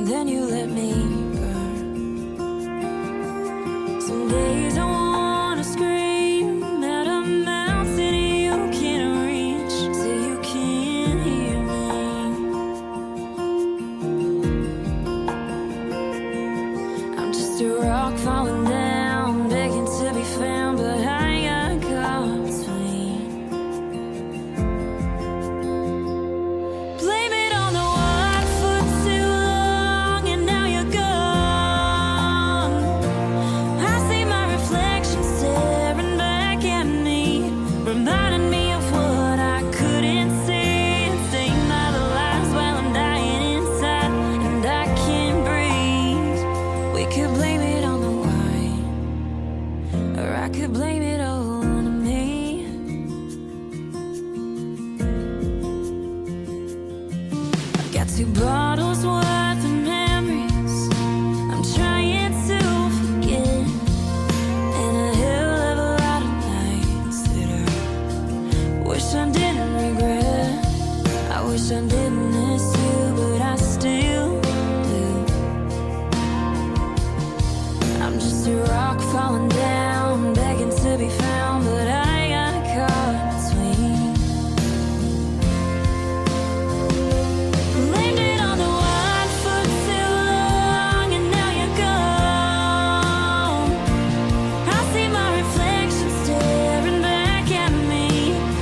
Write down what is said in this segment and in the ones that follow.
and then you let me burn. Some days I wanna scream at a mountain you can't reach, so you can't hear me. I'm just a rock falling down, begging to be found, but I got caught between. Blame it on the one for too long, and now you're gone. I see my reflection staring back at me, reminding me of what I couldn't see, and staying by the lies while I'm dying inside, and I can't breathe. We could blame it on the wine, or I could blame it all on me. I've got 2 bottles worth of memories I'm trying to forget, and a hell of a lot of nights that I wish I didn't regret. I wish I didn't miss you, but I still do. I'm just a rock falling down, begging to be found, but I got caught between. Blamed it on the one for too long, and now you're gone. I see my reflection staring back at me,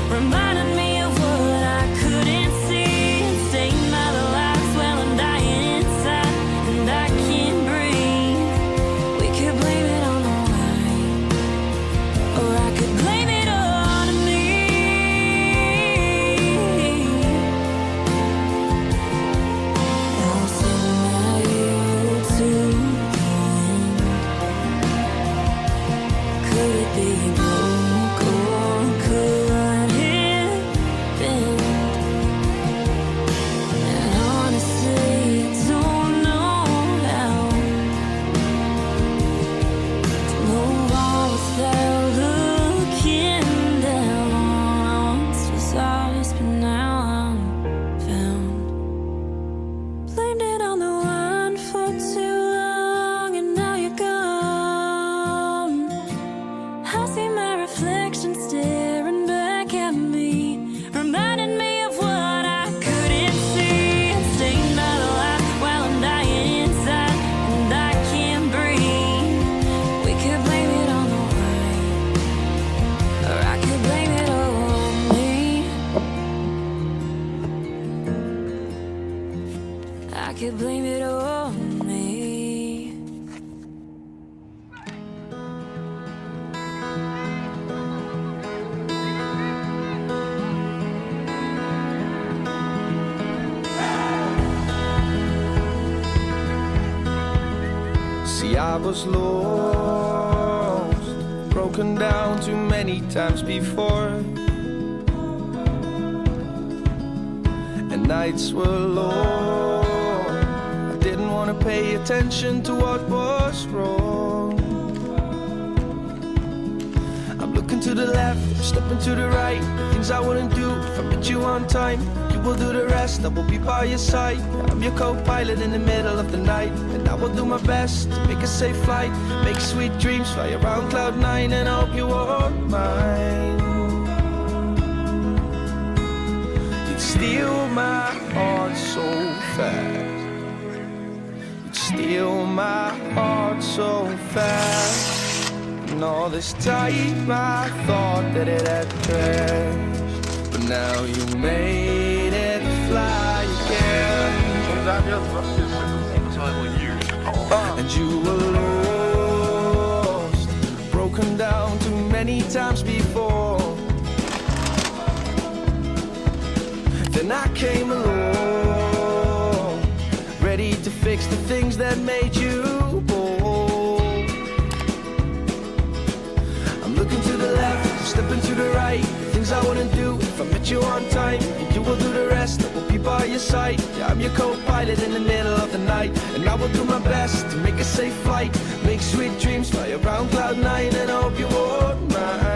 reminding me of what I couldn't see, and staying by the lies while I'm dying inside, and I can't breathe. We could blame it on the wine, or I could blame it on me. I'll sing my hero to the end. Could it be broke, or could it bend? And honestly, I don't know how to move on without looking down. I once was lost, but now I'm found. Blamed it on the one for too long, and now you're gone. I see my reflection staring back at me, reminding me of what I couldn't see, and staying by the light while I'm dying inside, and I can't breathe. We could blame it on the wine, or I could blame it all on me. I could blame it all on me. See, I was lost, broken down too many times before, and nights were long. I didn't want to pay attention to what was wrong. I'm looking to the left, stepping to the right. The things I wouldn't do if I met you on time. You will do the rest, I will be by your side. I'm your co-pilot in the middle of the night, and I will do my best to make a safe flight, make sweet dreams, fly around cloud 9, and I hope you won't mind. You'd steal my heart so fast. You'd steal my heart so fast. And all this time I thought that it had crashed, but now you made it fly again. And you were lost, broken down too many times before. Then I came along, ready to fix the things that made you bold. I'm looking to the left, stepping to the right. Things I wouldn't do if I met you on time, and you will do the rest. I will be by your side. Yeah, I'm your co-pilot in the middle of the night, and I will do my best to make a safe flight, make sweet dreams, fly around cloud 9, and I hope you won't mind.